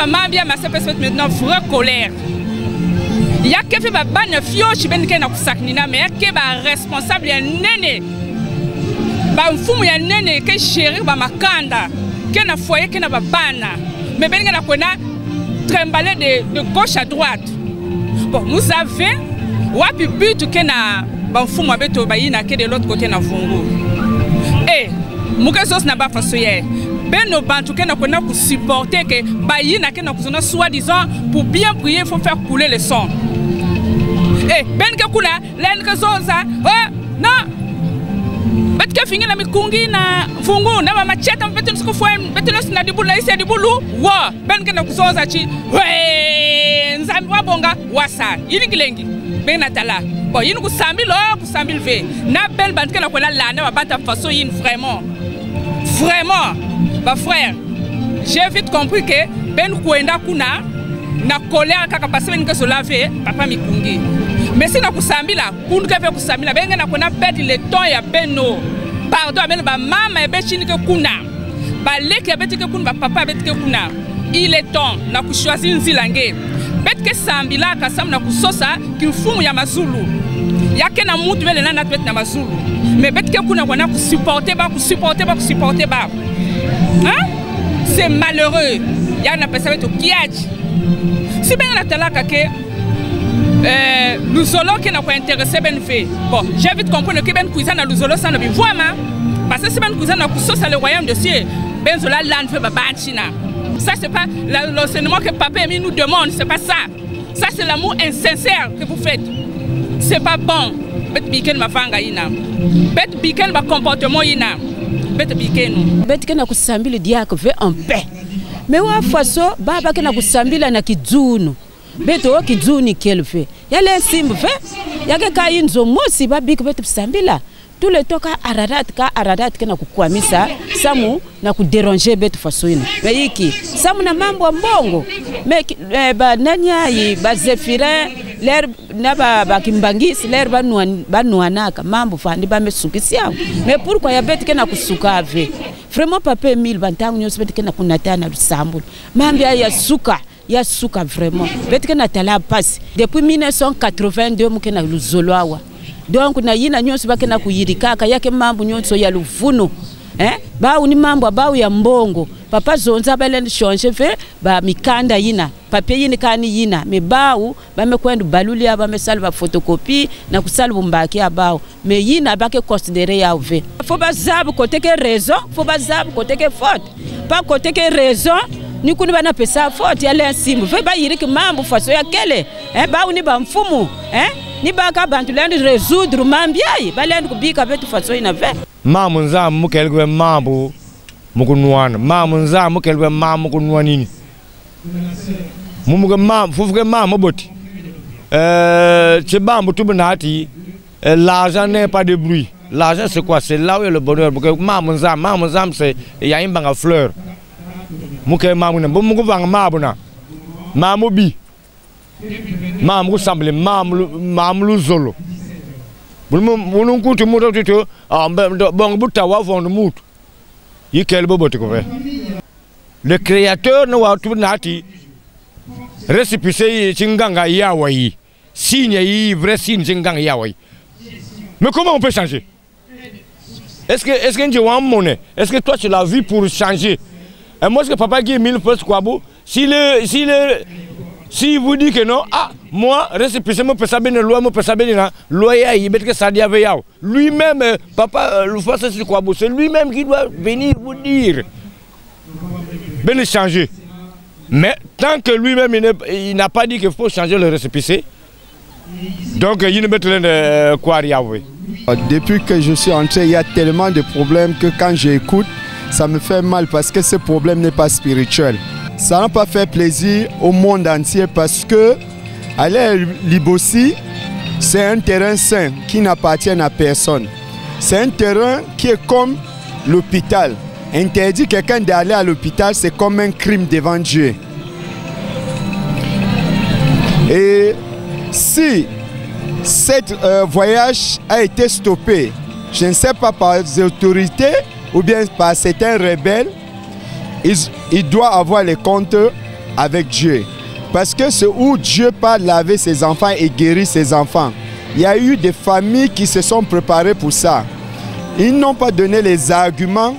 pas mambia ma sepes maintenant vraie colère. Il y a que fait ba ban fio chiben ke na kusaknina mais que ba responsable ya nene. Ba mfumu ya nene ke chéri ba makanda ke na foyer ke na ba bana. Mais ben na kona trembaler de gauche à droite. Bon, vous savez, wapi but ke na ba mfumu abeto ba yina ke de l'autre côté na vungu. Eh, mukesos na ba fasoye. Ben nos bantu ke na kona ku supporter que ba yina ke na kuzona soi-disant pour bien prier il faut faire couler le sang. Eh, ben ke kuna len ke zoza. Oh, non. Bet ke fingi na mikungi na fungu na mama cheta betu nsiku fwe betu nos na dibulu na isi dibulu. Wa, ben ke na kuzoza chi. We, nzambi wabonga wasa. Yini kilengi. Ben na tala. Bon, yini kusambil ve. Na bel bantu ke na kona la na wabanta faso yin vraiment. Vraiment. Bah frère, j'ai vite compris que ben kuenda kuna na colère kaka passer ben que se laver papa mikungi. Mais si na kusambila, kundu ke fe kusambila ben na kona perdre le temps ya beno. Pardon ben ba mama e be chini ke kuna. Ba leki beti ke kuna ba papa beti ke kuna. Il est temps na ku choisir nzilange. Bet ke sambila ka sam na kusosa ki mfumu ya mazulu. Yake na mutu vele na bet na mazulu. Mais bet ke kuna kona ku supporter ba. Hein? C'est malheureux. Il y a un appel au kiadji. Si bien la talaka que l'ouzolo qui n'a pas intéressé ben fait. Bon, j'ai vite compris que ben cuisine à l'ouzolo ça ne peut voir ma. Parce que si ben cuisine à cousso ça le royaume de Dieu. Ben zola land fait babachina. Ça c'est pas l'enseignement que papa et mi nous demande, c'est pas ça. Ça c'est l'amour insincère que vous faites. C'est pas bon. Bet biken ma fanga ina. Bet biken ma comportement ina. Bet kena kusambili diako ve en paix. Mais wa faso baba kena kusambila na kidunu. Beto o kiduni kelfe. Yale simbu fe. Yake kayinzo mosi babiko beto kusambila. Tout le temps ararat kena kukwamisa samu na kudéranger beto faso ina. Mais iki samu na mambo ya mbongo. Mais ba nanya yi ba Zephirin l'air na ba kimbangisi l'air ba nuanaka mambo fandi ba mesukisi yao. Mais pourquoi ya beti kena kusuka ave? Vraiment papa Emile bantangu nyoso beti kena kunatana lusambu. Mambi ya suka vraiment. Beti kena tala passe depuis 1982 mukena luzolwawa. Donc na yina nyoso ba kena kuyirikaka yake mambo nyoso ya luvuno. Ba uni mambo ba ya mbongo. Papa zonza belen changer fait ba mikanda yina papier yini kani yina me baou ba me kwenda baluli aba me salva photocopie na kusalva mbaki abao me yina ba ke considérer ya ve faut ba zabu côté que raison faut ba zabu côté que faute pas côté que raison ni kuni bana pesa faute ya lensimu fait ba yiri ki mambo faso ya kele ba uni ba mfumu ni ba ka bantu landi résoudre mambiai ba landi kubika betu faso ina ve mamu nzamu mukelwe mambo mukunwana mamu nza mukelwe mamu mukunwanini mumuga mamu fufuge mamu boti chebambu tubnati l'argent n'est pas de bruit. L'argent c'est quoi? C'est là où est le bonheur. Mamu nza c'est ya imbanga fleur muke mamu na mugu vanga mabuna mamu bi mamu semble mamu luzolo bulmu kuntu muto tito bon buta wa fond mutu. Le créateur ne va tout nati récépissé chinganga yawayi signe yi vrai signe chinganga yawayi. Mais comment on peut changer? Est-ce que tu as une monnaie? Est-ce que toi tu l'as vu pour changer? Et moi ce que papa dit 1000 pesos quoi beau si vous dit que non moi récépissé me peut saber le loi me peut saber la loi il bet que ça dit avec lui-même papa le fois c'est quoi beau c'est lui-même qui doit venir vous dire ben changer. Mais tant que lui-même il n'a pas dit qu'il faut changer le récépissé, donc il ne peut pas quoi y. Depuis que je suis entré, il y a tellement de problèmes que quand j'écoute, ça me fait mal parce que ce problème n'est pas spirituel. Ça n'a pas fait plaisir au monde entier parce que aller à Libossi, c'est un terrain saint qui n'appartient à personne. C'est un terrain qui est comme l'hôpital. Interdire quelqu'un d'aller à l'hôpital, c'est comme un crime devant Dieu. Et si ce voyage a été stoppé, je ne sais pas par les autorités ou bien par certains rebelles, il doit avoir les comptes avec Dieu. Parce que c'est où Dieu parle laver ses enfants et guérir ses enfants. Il y a eu des familles qui se sont préparées pour ça. Ils n'ont pas donné les arguments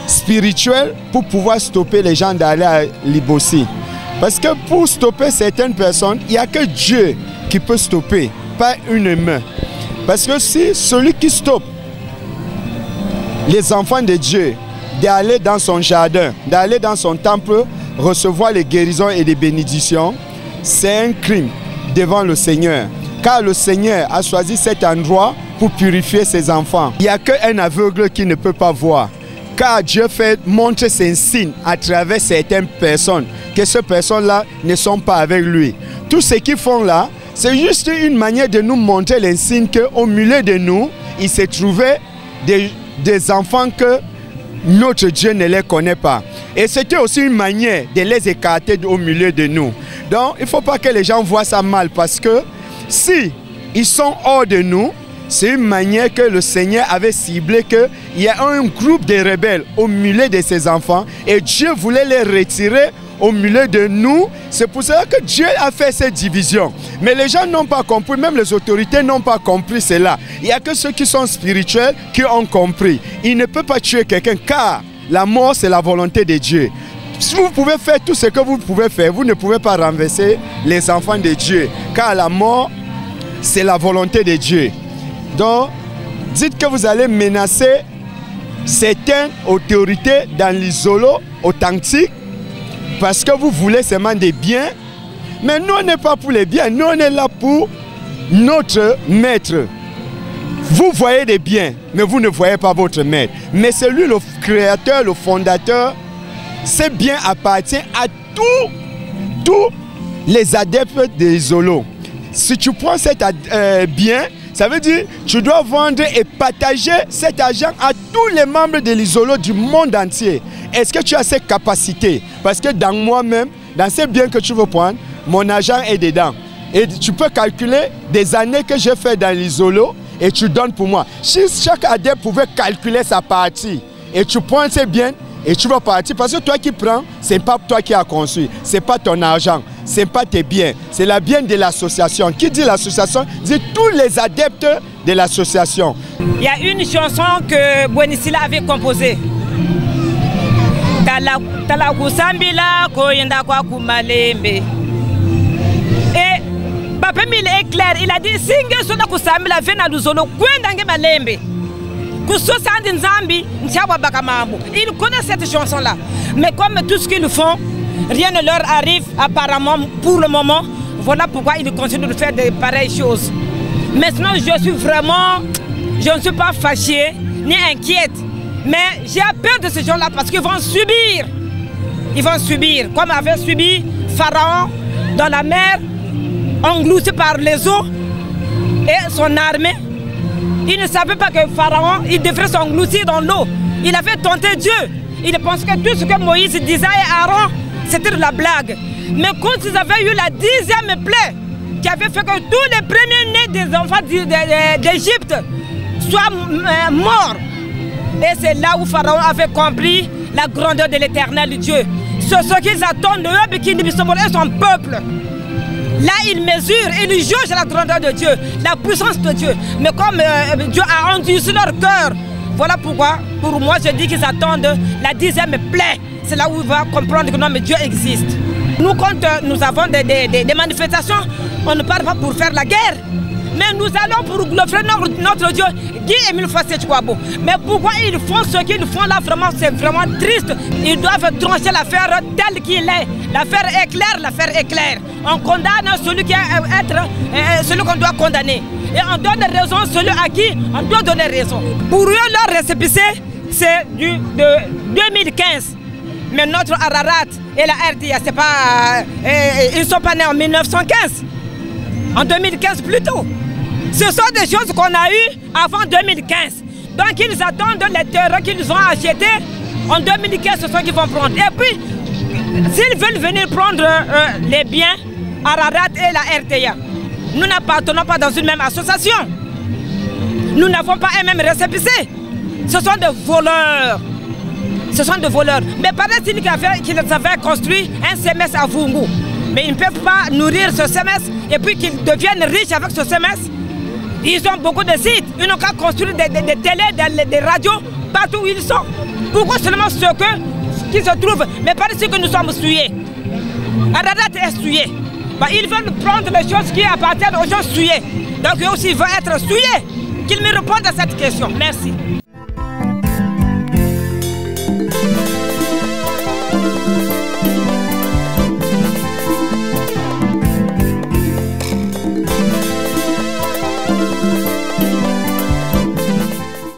spirituels pour pouvoir stopper les gens d'aller à Libossi. Parce que pour stopper certaines personnes, il n'y a que Dieu qui peut stopper, pas une main. Parce que si celui qui stoppe les enfants de Dieu d'aller dans son jardin, d'aller dans son temple, recevoir les guérisons et les bénédictions, c'est un crime devant le Seigneur. Car le Seigneur a choisi cet endroit pour purifier ses enfants. Il n'y a qu'un aveugle qui ne peut pas voir. Car Dieu montre ses signes à travers certaines personnes, que ces personnes-là ne sont pas avec lui. Tout ce qu'ils font là, c'est juste une manière de nous montrer les signes qu'au milieu de nous, il s'est trouvé des enfants que notre Dieu ne les connaît pas. Et c'était aussi une manière de les écarter au milieu de nous. Donc, il ne faut pas que les gens voient ça mal, parce que si ils sont hors de nous, c'est une manière que le Seigneur avait ciblé qu'il y a un groupe de rebelles au milieu de ses enfants et Dieu voulait les retirer au milieu de nous. C'est pour cela que Dieu a fait cette division. Mais les gens n'ont pas compris, même les autorités n'ont pas compris cela. Il n'y a que ceux qui sont spirituels qui ont compris. Il ne peut pas tuer quelqu'un car la mort c'est la volonté de Dieu. Si vous pouvez faire tout ce que vous pouvez faire, vous ne pouvez pas renverser les enfants de Dieu. Car la mort c'est la volonté de Dieu. Donc, dites que vous allez menacer certaines autorités dans l'isolo authentique parce que vous voulez seulement des biens. Mais nous, on n'est pas pour les biens, nous, on est là pour notre maître. Vous voyez des biens, mais vous ne voyez pas votre maître. Mais c'est lui le créateur, le fondateur. Ces biens appartiennent à tous les adeptes de l'isolo. Si tu prends cet bien, ça veut dire que tu dois vendre et partager cet argent à tous les membres de l'isolo du monde entier. Est-ce que tu as cette capacité? Parce que dans moi-même, dans ces biens que tu veux prendre, mon argent est dedans. Et tu peux calculer des années que j'ai fait dans l'isolo et tu donnes pour moi. Si chaque adepte pouvait calculer sa partie et tu prends ces biens et tu vas partir, parce que toi qui prends, ce n'est pas toi qui as construit, ce n'est pas ton argent. Ce n'est pas tes biens, c'est la bien de l'association. Qui dit l'association? Dit tous les adeptes de l'association. Il y a une chanson que Bouenisila avait composée. Et Papa Mille est clair, il a dit Singe Sona Kusambila Vena Luzolo, Gwendange Malembe. Ils connaissent cette chanson-là. Mais comme tout ce qu'ils font, rien ne leur arrive apparemment pour le moment. Voilà pourquoi ils continuent de faire de pareilles choses. Maintenant, je ne suis pas fâchée ni inquiète. Mais j'ai peur de ces gens-là parce qu'ils vont subir. Ils vont subir, comme avait subi Pharaon dans la mer, englouti par les eaux et son armée. Il ne savait pas que Pharaon, il devrait s'engloutir dans l'eau. Il avait tenté Dieu. Il pensait que tout ce que Moïse disait à Aaron, c'était de la blague. Mais quand ils avaient eu la 10e plaie, qui avait fait que tous les premiers-nés des enfants d'Égypte soient morts. Et c'est là où Pharaon avait compris la grandeur de l'Éternel Dieu. C'est ce qu'ils attendent de eux, qui et son peuple. Là, ils mesurent et ils jugent la grandeur de Dieu, la puissance de Dieu. Mais comme Dieu a endurci leur cœur, voilà pourquoi, pour moi, je dis qu'ils attendent la 10e plaie. C'est là où ils vont comprendre que non, mais Dieu existe. Nous, quand nous avons des manifestations, on ne parle pas pour faire la guerre. Mais nous allons pour glorifier notre Dieu, Guy Émile Fassé Chouabo. Mais pourquoi ils font ce qu'ils font là, vraiment, c'est vraiment triste. Ils doivent trancher l'affaire telle qu'il est. L'affaire est claire, l'affaire est claire. On condamne celui qui celui qu'on doit condamner. Et on donne raison à celui à qui on doit donner raison. Pour eux, leur récépissé, c'est de 2015. Mais notre Ararat et la RTA, c'est pas, ils ne sont pas nés en 1915. En 2015 plutôt. Ce sont des choses qu'on a eues avant 2015. Donc ils attendent les terrains qu'ils ont achetés. En 2015, c'est ce qu'ils vont prendre. Et puis, s'ils veulent venir prendre les biens, Ararat et la RTA, nous n'appartenons pas dans une même association. Nous n'avons pas un même récépissé. Ce sont des voleurs. Ce sont des voleurs. Mais paraît-il qu'ils avaient construit un CMS à Vungu. Mais ils ne peuvent pas nourrir ce CMS et puis qu'ils deviennent riches avec ce CMS. Ils ont beaucoup de sites. Ils n'ont qu'à construire des télés, des radios partout où ils sont. Pourquoi seulement ceux qui se trouvent? Mais paraît-il que nous sommes souillés. Ararat est souillé. Ils veulent prendre les choses qui appartiennent aux gens souillés. Donc eux aussi veulent être souillés. Qu'ils me répondent à cette question. Merci.